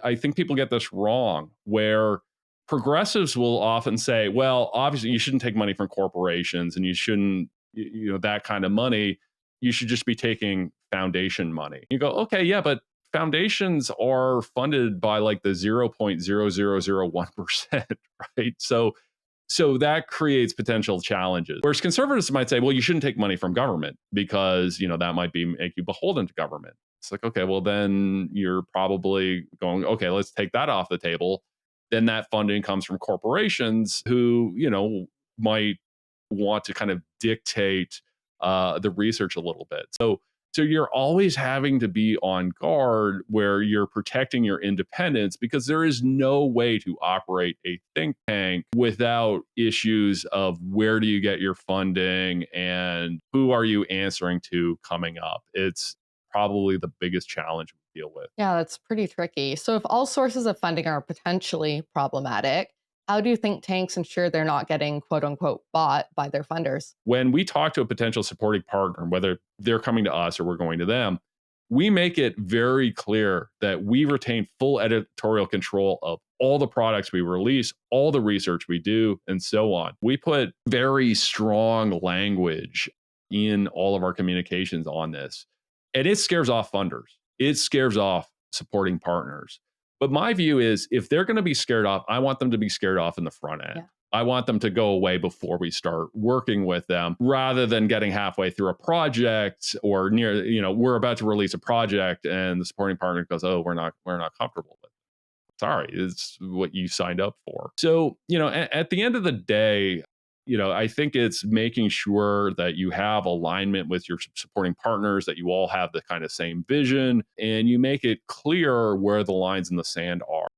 I think people get this wrong, where progressives will often say, well, obviously you shouldn't take money from corporations and you shouldn't, that kind of money. You should just be taking foundation money. You go, okay, yeah, but foundations are funded by like the 0.0001%, right? So that creates potential challenges. Whereas conservatives might say, well, you shouldn't take money from government because, that might make you beholden to government. It's like, okay, well, then you're probably going, okay, let's take that off the table. Then that funding comes from corporations who, might want to kind of dictate the research a little bit. So you're always having to be on guard where you're protecting your independence, because there is no way to operate a think tank without issues of where do you get your funding and who are you answering to coming up. It's probably the biggest challenge we deal with. Yeah, that's pretty tricky. So if all sources of funding are potentially problematic, how do think tanks ensure they're not getting quote unquote bought by their funders? When we talk to a potential supporting partner, whether they're coming to us or we're going to them, we make it very clear that we retain full editorial control of all the products we release, all the research we do, and so on. We put very strong language in all of our communications on this. And it scares off funders. It scares off supporting partners. But my view is, if they're going to be scared off, I want them to be scared off in the front end. Yeah. I want them to go away before we start working with them, rather than getting halfway through a project or near, we're about to release a project and the supporting partner goes, oh, we're not comfortable with it. Sorry, it's what you signed up for. So, at the end of the day, I think it's making sure that you have alignment with your supporting partners, that you all have the kind of same vision, and you make it clear where the lines in the sand are.